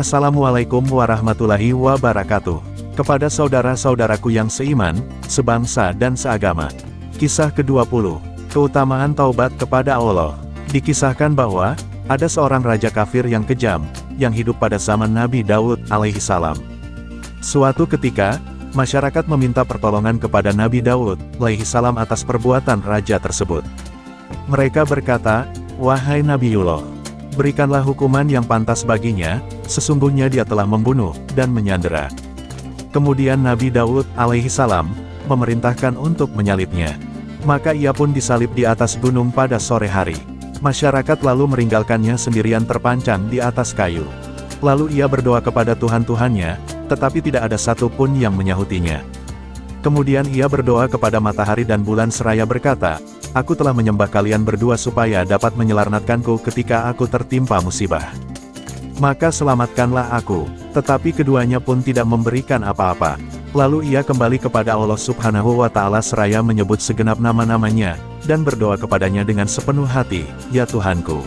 Assalamualaikum warahmatullahi wabarakatuh. Kepada saudara-saudaraku yang seiman, sebangsa dan seagama. Kisah ke-20. Keutamaan taubat kepada Allah. Dikisahkan bahwa, ada seorang raja kafir yang kejam, yang hidup pada zaman Nabi Daud alaihissalam. Suatu ketika, masyarakat meminta pertolongan kepada Nabi Daud alaihissalam atas perbuatan raja tersebut. Mereka berkata, "Wahai Nabiullah, berikanlah hukuman yang pantas baginya, sesungguhnya dia telah membunuh dan menyandera." Kemudian Nabi Daud alaihissalam memerintahkan untuk menyalibnya. Maka ia pun disalib di atas gunung pada sore hari. Masyarakat lalu meninggalkannya sendirian terpancang di atas kayu. Lalu ia berdoa kepada Tuhan-Tuhannya, tetapi tidak ada satupun yang menyahutinya. Kemudian ia berdoa kepada matahari dan bulan seraya berkata, "Aku telah menyembah kalian berdua supaya dapat menyelarnatkanku ketika aku tertimpa musibah. Maka selamatkanlah aku." Tetapi keduanya pun tidak memberikan apa-apa. Lalu ia kembali kepada Allah Subhanahu wa Ta'ala seraya menyebut segenap nama-namanya, dan berdoa kepadanya dengan sepenuh hati, "Ya Tuhanku,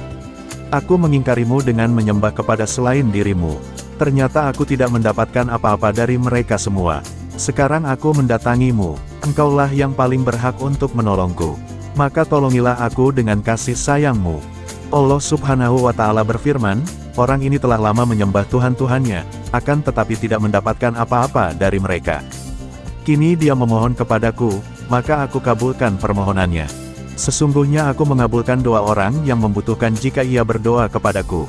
aku mengingkarimu dengan menyembah kepada selain dirimu. Ternyata aku tidak mendapatkan apa-apa dari mereka semua. Sekarang aku mendatangimu, engkaulah yang paling berhak untuk menolongku. Maka tolongilah aku dengan kasih sayangmu." Allah Subhanahu wa Ta'ala berfirman, "Orang ini telah lama menyembah Tuhan-Tuhannya, akan tetapi tidak mendapatkan apa-apa dari mereka. Kini dia memohon kepadaku, maka aku kabulkan permohonannya. Sesungguhnya aku mengabulkan doa orang yang membutuhkan jika ia berdoa kepadaku.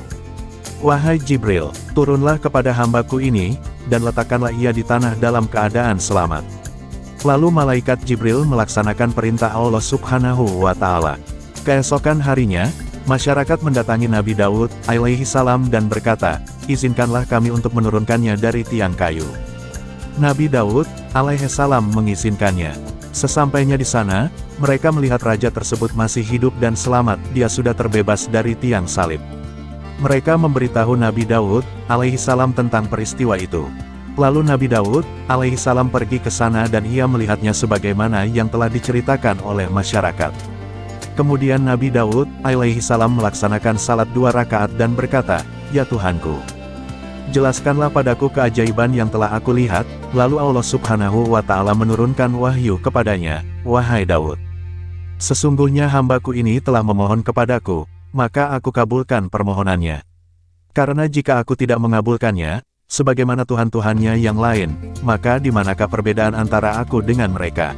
Wahai Jibril, turunlah kepada hambaku ini, dan letakkanlah ia di tanah dalam keadaan selamat." Lalu malaikat Jibril melaksanakan perintah Allah Subhanahu wa Ta'ala. Keesokan harinya, masyarakat mendatangi Nabi Daud alaihissalam dan berkata, "Izinkanlah kami untuk menurunkannya dari tiang kayu." Nabi Daud alaihissalam mengizinkannya. Sesampainya di sana, mereka melihat raja tersebut masih hidup dan selamat, dia sudah terbebas dari tiang salib. Mereka memberitahu Nabi Daud alaihissalam tentang peristiwa itu. Lalu Nabi Daud alaihissalam pergi ke sana dan ia melihatnya sebagaimana yang telah diceritakan oleh masyarakat. Kemudian Nabi Daud alaihissalam melaksanakan salat 2 rakaat dan berkata, "Ya Tuhanku, jelaskanlah padaku keajaiban yang telah aku lihat." Lalu Allah Subhanahu wa Ta'ala menurunkan wahyu kepadanya, "Wahai Daud, sesungguhnya hambaku ini telah memohon kepadaku, maka aku kabulkan permohonannya. Karena jika aku tidak mengabulkannya, sebagaimana Tuhan-Tuhannya yang lain, maka di manakah perbedaan antara aku dengan mereka?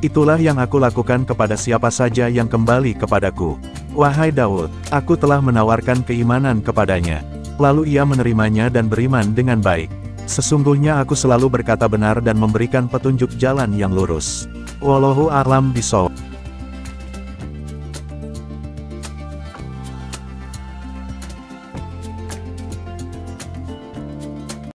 Itulah yang aku lakukan kepada siapa saja yang kembali kepadaku. Wahai Daud, aku telah menawarkan keimanan kepadanya. Lalu ia menerimanya dan beriman dengan baik. Sesungguhnya aku selalu berkata benar dan memberikan petunjuk jalan yang lurus. Wallahu a'lam bishawab."